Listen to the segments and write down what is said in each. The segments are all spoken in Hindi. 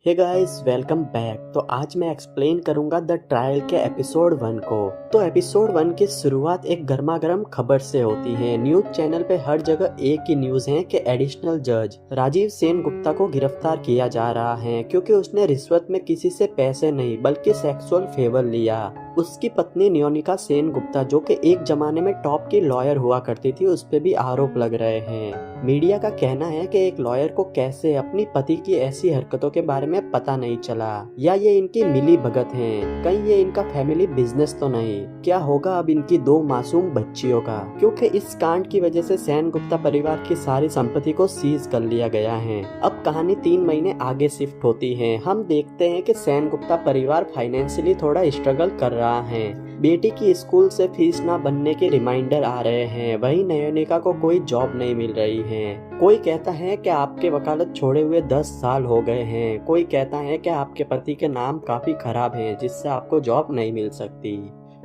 Hey guys, welcome back. तो आज मैं एक्सप्लेन करूंगा द ट्रायल के एपिसोड 1 को। तो एपिसोड 1 की शुरुआत एक गर्मा गर्म खबर से होती है। न्यूज चैनल पे हर जगह एक ही न्यूज है कि एडिशनल जज राजीव सेन गुप्ता को गिरफ्तार किया जा रहा है क्योंकि उसने रिश्वत में किसी से पैसे नहीं बल्कि सेक्सुअल फेवर लिया। उसकी पत्नी नियोनिका सेन गुप्ता, जो कि एक जमाने में टॉप की लॉयर हुआ करती थी, उस पे भी आरोप लग रहे हैं। मीडिया का कहना है कि एक लॉयर को कैसे अपनी पति की ऐसी हरकतों के बारे में पता नहीं चला, या ये इनकी मिली भगत है, कहीं ये इनका फैमिली बिजनेस तो नहीं। क्या होगा अब इनकी दो मासूम बच्चियों का, क्योंकि इस कांड की वजह से सेन गुप्ता परिवार की सारी संपत्ति को सीज कर लिया गया है। अब कहानी 3 महीने आगे शिफ्ट होती है। हम देखते हैं कि सेन गुप्ता परिवार फाइनेंशियली थोड़ा स्ट्रगल कर रहा है। बेटी की स्कूल से फीस ना बनने के रिमाइंडर आ रहे हैं। वहीं नियोनिका को कोई जॉब नहीं मिल रही है। कोई कहता है कि आपके वकालत छोड़े हुए 10 साल हो गए हैं। कोई कहता है कि आपके पति के नाम काफी खराब हैं, जिससे आपको जॉब नहीं मिल सकती।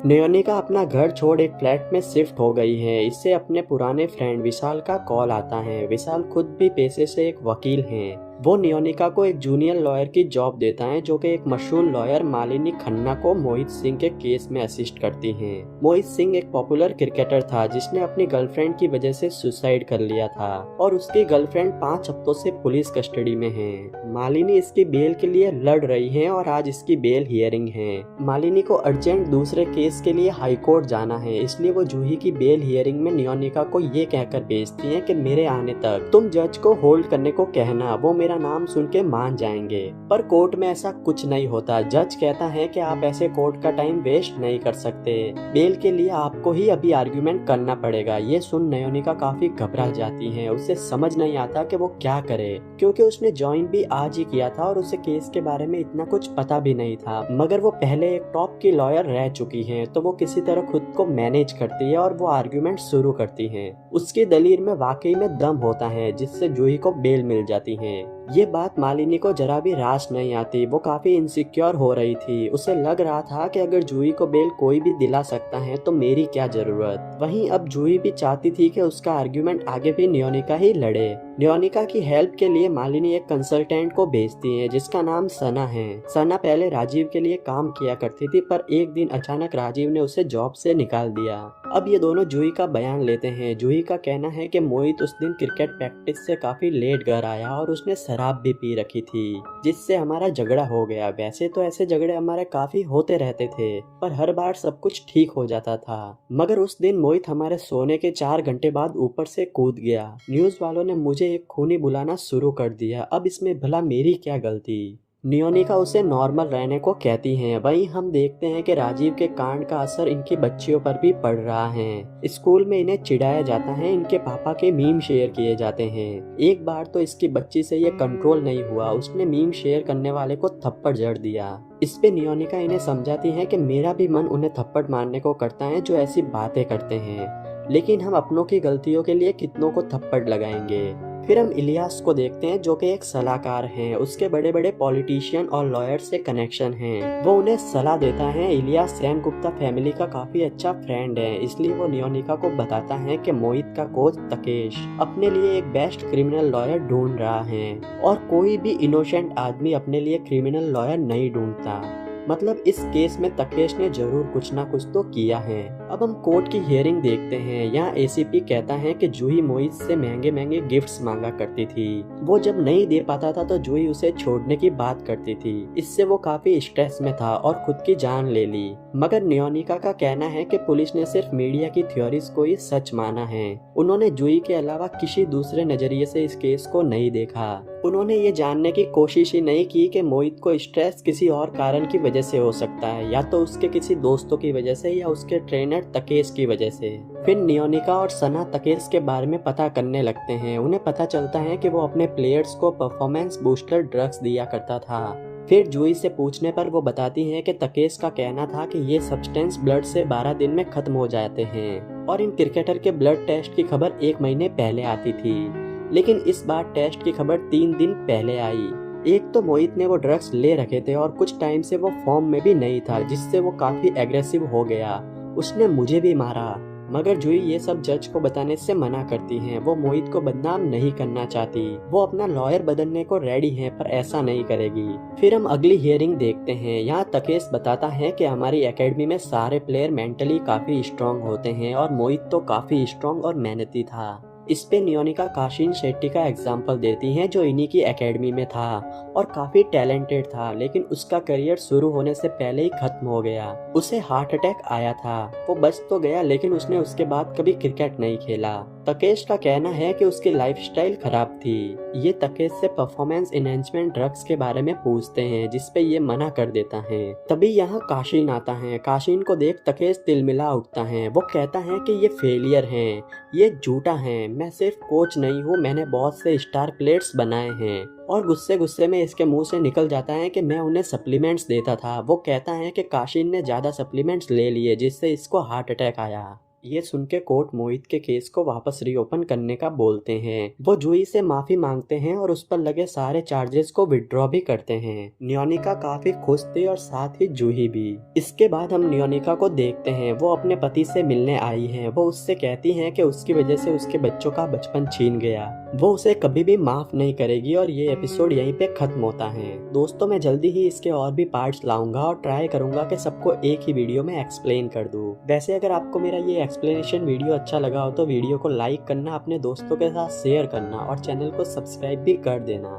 नियोनिका अपना घर छोड़ एक फ्लैट में शिफ्ट हो गई है। इससे अपने पुराने फ्रेंड विशाल का कॉल आता है। विशाल खुद भी पेशे से एक वकील हैं। वो नियोनिका को एक जूनियर लॉयर की जॉब देता है, जो कि एक मशहूर लॉयर मालिनी खन्ना को मोहित सिंह के केस में असिस्ट करती हैं। मोहित सिंह एक पॉपुलर क्रिकेटर था जिसने अपनी गर्लफ्रेंड की वजह से सुसाइड कर लिया था और उसकी गर्लफ्रेंड 5 हफ्तों से पुलिस कस्टडी में है। मालिनी इसकी बेल के लिए लड़ रही है और आज इसकी बेल हियरिंग है। मालिनी को अर्जेंट दूसरे केस के लिए हाई कोर्ट जाना है, इसलिए वो जूही की बेल हियरिंग में नियोनिका को ये कहकर भेजती है कि मेरे आने तक तुम जज को होल्ड करने को कहना, वो मेरा नाम सुन के मान जाएंगे। पर कोर्ट में ऐसा कुछ नहीं होता। जज कहता है कि आप ऐसे कोर्ट का टाइम वेस्ट नहीं कर सकते, बेल के लिए आपको ही अभी आर्ग्यूमेंट करना पड़ेगा। ये सुन नियोनिका काफी घबरा जाती है। उसे समझ नहीं आता कि वो क्या करे, क्योंकि उसने ज्वाइन भी आज ही किया था और उसे केस के बारे में इतना कुछ पता भी नहीं था। मगर वो पहले एक टॉप की लॉयर रह चुकी है, तो वो किसी तरह खुद को मैनेज करती है और वो आर्ग्यूमेंट शुरू करती है। उसकी दलील में वाकई में दम होता है, जिससे जूही को बेल मिल जाती है। ये बात मालिनी को जरा भी रास नहीं आती। वो काफी इनसिक्योर हो रही थी। उसे लग रहा था कि अगर जूही को बेल कोई भी दिला सकता है तो मेरी क्या जरूरत। वहीं अब जूही भी चाहती थी कि उसका आर्ग्यूमेंट आगे भी नियोनिका ही लड़े। नियोनिका की हेल्प के लिए मालिनी एक कंसल्टेंट को भेजती है जिसका नाम सना है। सना पहले राजीव के लिए काम किया करती थी, पर एक दिन अचानक राजीव ने उसे जॉब से निकाल दिया। अब ये दोनों जूही का बयान लेते हैं। जूही का कहना है कि मोहित उस दिन क्रिकेट प्रैक्टिस से काफी लेट घर आया और उसने शराब भी पी रखी थी, जिससे हमारा झगड़ा हो गया। वैसे तो ऐसे झगड़े हमारे काफी होते रहते थे, पर हर बार सब कुछ ठीक हो जाता था। मगर उस दिन मोहित हमारे सोने के 4 घंटे बाद ऊपर से कूद गया। न्यूज वालों ने मुझे एक खूनी बुलाना शुरू कर दिया। अब इसमें भला मेरी क्या गलती। नियोनिका उसे नॉर्मल रहने को कहती हैं। वहीं हम देखते हैं कि राजीव के कांड का असर इनकी बच्चियों पर भी पड़ रहा है। स्कूल में इन्हें चिढ़ाया जाता है, इनके पापा के मीम शेयर किए जाते हैं। एक बार तो इसकी बच्ची से ये कंट्रोल नहीं हुआ, उसने मीम शेयर करने वाले को थप्पड़ जड़ दिया। इस पे नियोनिका इन्हें समझाती है कि मेरा भी मन उन्हें थप्पड़ मारने को करता है जो ऐसी बातें करते हैं, लेकिन हम अपनों की गलतियों के लिए कितनों को थप्पड़ लगाएंगे। फिर हम इलियास को देखते हैं, जो कि एक सलाहकार हैं। उसके बड़े बड़े पॉलिटिशियन और लॉयर से कनेक्शन हैं। वो उन्हें सलाह देता है। इलियास सेन गुप्ता फैमिली का काफी अच्छा फ्रेंड है, इसलिए वो नियोनिका को बताता है कि मोहित का कोच तकेश अपने लिए एक बेस्ट क्रिमिनल लॉयर ढूंढ रहा है और कोई भी इनोसेंट आदमी अपने लिए क्रिमिनल लॉयर नहीं ढूंढता। मतलब इस केस में तकेश ने जरूर कुछ ना कुछ तो किया है। अब हम कोर्ट की हियरिंग देखते हैं। यहाँ एसीपी कहता है कि जूही मोहित से महंगे महंगे गिफ्ट्स मांगा करती थी। वो जब नहीं दे पाता था तो जूही उसे छोड़ने की बात करती थी। इससे वो काफी स्ट्रेस में था और खुद की जान ले ली। मगर नियोनिका का कहना है कि पुलिस ने सिर्फ मीडिया की थ्योरीज को ही सच माना है। उन्होंने जूही के अलावा किसी दूसरे नजरिए से इस केस को नहीं देखा। उन्होंने ये जानने की कोशिश ही नहीं की कि मोहित को स्ट्रेस किसी और कारण की वजह से हो सकता है, या तो उसके किसी दोस्तों की वजह से या उसके ट्रेनर तकेश की वजह से। फिर नियोनिका और सना तकेश के बारे में पता करने लगते हैं। उन्हें पता चलता है कि वो अपने प्लेयर्स को परफॉर्मेंस बूस्टर ड्रग्स दिया करता था। फिर जूही से पूछने पर वो बताती है कि तकेश का कहना था कि ये सब्सटेंस ब्लड से 12 दिन में खत्म हो जाते हैं और इन क्रिकेटर के ब्लड टेस्ट की खबर 1 महीने पहले आती थी, लेकिन इस बार टेस्ट की खबर 3 दिन पहले आई। एक तो मोहित ने वो ड्रग्स ले रखे थे और कुछ टाइम से वो फॉर्म में भी नहीं था, जिससे वो काफी एग्रेसिव हो गया। उसने मुझे भी मारा। मगर जूही ये सब जज को बताने से मना करती है। वो मोहित को बदनाम नहीं करना चाहती। वो अपना लॉयर बदलने को रेडी है पर ऐसा नहीं करेगी। फिर हम अगली हियरिंग देखते हैं। यहाँ तकेश बताता है कि हमारी एकेडमी में सारे प्लेयर मेंटली काफी स्ट्रांग होते हैं और मोहित तो काफी स्ट्रांग और मेहनती था। इस पे नियोनिका काशिन शेट्टी का एग्जाम्पल देती हैं जो इन्हीं की एकेडमी में था और काफी टैलेंटेड था, लेकिन उसका करियर शुरू होने से पहले ही खत्म हो गया। उसे हार्ट अटैक आया था। वो बच तो गया लेकिन उसने उसके बाद कभी क्रिकेट नहीं खेला। तकेश का कहना है कि उसकी लाइफस्टाइल खराब थी। ये तकेश से परफॉर्मेंस एनहेंसमेंट ड्रग्स के बारे में पूछते हैं जिसपे ये मना कर देता है। तभी यहाँ काशिन आता है। काशिन को देख तकेश तिलमिला उठता है। वो कहता है कि ये फेलियर है, ये झूठा है, मैं सिर्फ कोच नहीं हूँ, मैंने बहुत से स्टार प्लेयर्स बनाए हैं। और गुस्से गुस्से में इसके मुंह से निकल जाता है कि मैं उन्हें सप्लीमेंट्स देता था। वो कहता है कि काशिन ने ज्यादा सप्लीमेंट्स ले लिए जिससे इसको हार्ट अटैक आया। ये सुन के कोर्ट मोहित के केस को वापस रीओपन करने का बोलते हैं। वो जूही से माफी मांगते हैं और उस पर लगे सारे चार्जेस को विड्रॉ भी करते हैं। नियोनिका काफी खुश थी और साथ ही जूही भी। इसके बाद हम नियोनिका को देखते हैं। वो अपने पति से मिलने आई है। वो उससे कहती है कि उसकी वजह से उसके बच्चों का बचपन छीन गया। वो उसे कभी भी माफ नहीं करेगी और ये एपिसोड यहीं पे खत्म होता है। दोस्तों, मैं जल्दी ही इसके और भी पार्ट्स लाऊंगा और ट्राई करूंगा कि सबको एक ही वीडियो में एक्सप्लेन कर दूं। वैसे अगर आपको मेरा ये एक्सप्लेनेशन वीडियो अच्छा लगा हो तो वीडियो को लाइक करना, अपने दोस्तों के साथ शेयर करना और चैनल को सब्सक्राइब भी कर देना।